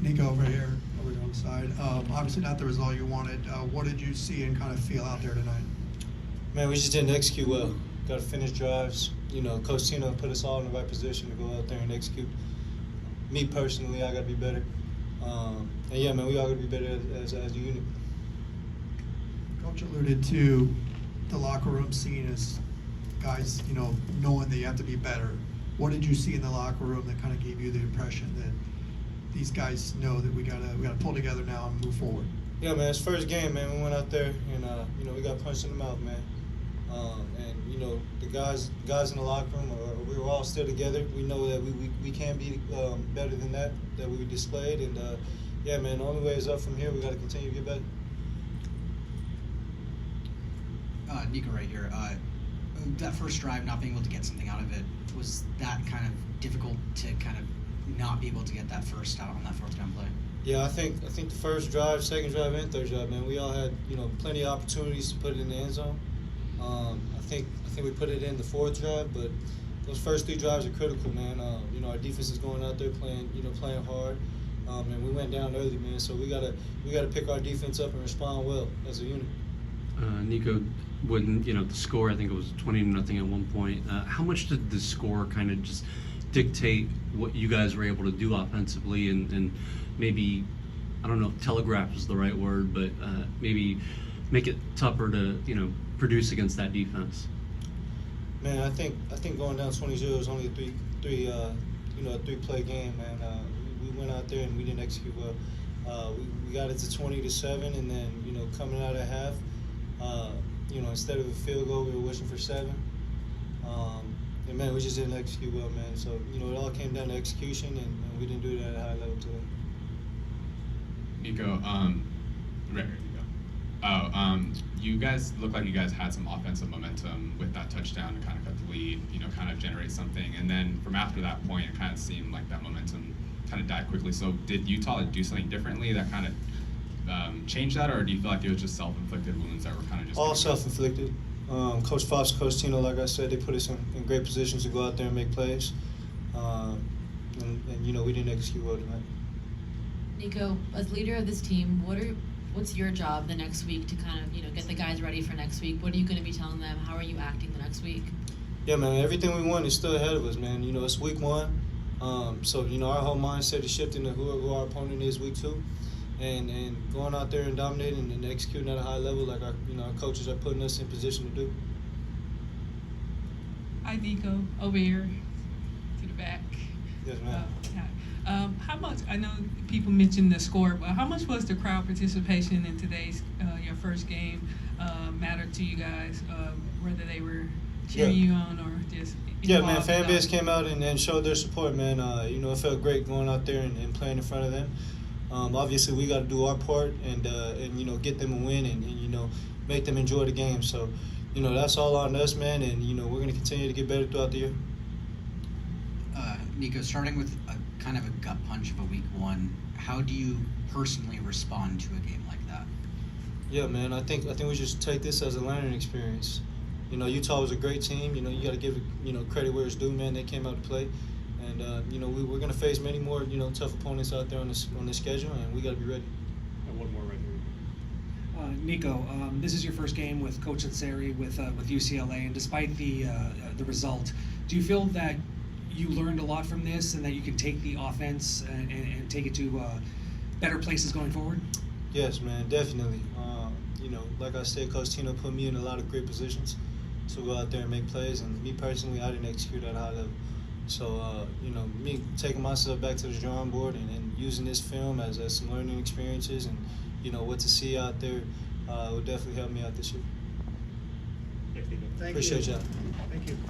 Nico over here on the side. Obviously not the result you wanted. What did you see and kind of feel out there tonight? Man, we just didn't execute well. Got to finish drives. You know, Coach Tino put us all in the right position to go out there and execute. Me personally, I got to be better. And yeah, man, we all got to be better as a unit. Coach alluded to the locker room scene as guys, you know, knowing that you have to be better. What did you see in the locker room that kind of gave you the impression that these guys know that we gotta pull together now and move forward? Yeah, man, it's first game, man. We went out there and you know, we got punched in the mouth, man. And you know, the guys in the locker room, we were all still together. We know that we can be better than that we displayed, and yeah, man, the only way is up from here. We got to continue to get better. Nico right here. That first drive, not being able to get something out of it, was that kind of difficult to kind of not be able to get that first out on that fourth down play? Yeah, I think the first drive, second drive, and third drive, man, we all had, you know, plenty of opportunities to put it in the end zone. I think we put it in the fourth drive, but those first three drives are critical, man. You know, our defense is going out there playing hard, and we went down early, man. So we gotta pick our defense up and respond well as a unit. Nico, when the score, I think it was 20-0 at one point. How much did the score kind of just dictate what you guys were able to do offensively, and maybe, I don't know if telegraph is the right word, but maybe make it tougher to produce against that defense? Man, I think going down 20-0 is only a three-play game, man. We went out there and we didn't execute well. We got it to 20-7, and then coming out at half, instead of a field goal, we were wishing for 7. And man, we just didn't execute well, man. So it all came down to execution, and we didn't do it at a high level today. Nico, right here, Nico. You guys look like you guys had some offensive momentum with that touchdown to kind of cut the lead, kind of generate something. And then from after that point, it kind of seemed like that momentum kind of died quickly. So did Utah do something differently that kind of changed that, or do you feel like it was just self-inflicted wounds that were kind of just all self-inflicted? Coach Fox, Coach Tino, like I said, they put us in great positions to go out there and make plays. And we didn't execute well tonight. Nico, as leader of this team, what's your job the next week to kind of get the guys ready for next week? What are you going to be telling them? How are you acting the next week? Yeah, man, everything we want is still ahead of us, man. It's week 1, so our whole mindset is shifting to who our opponent is week 2, and going out there and dominating and executing at a high level like our coaches are putting us in position to do. Hi, Nico, over here to the back. Yes, ma'am. How much, I know people mentioned the score, but how much was the crowd participation in today's, your first game, matter to you guys, whether they were cheering you on or just man, fan base came out and showed their support, man. It felt great going out there and playing in front of them. Obviously, we got to do our part and get them a win and make them enjoy the game. So, that's all on us, man, and, we're going to continue to get better throughout the year. Nico, starting with a kind of a gut punch of a week 1, how do you personally respond to a game like that? Yeah, man, I think we just take this as a learning experience. Utah was a great team. You got to give it, credit where it's due, man. They came out to play, and we're going to face many more, tough opponents out there on the schedule, and we got to be ready. And one more right here. Nico, this is your first game with Coach Ansari with UCLA, and despite the result, do you feel that you learned a lot from this and that you can take the offense and take it to better places going forward? Yes, man, definitely. Like I said, Coach Tino put me in a lot of great positions to go out there and make plays, and me personally, I didn't execute at a high level. So, me taking myself back to the drawing board and using this film as some learning experiences and, what to see out there will definitely help me out this year. Thank Appreciate you. y'all. Thank you.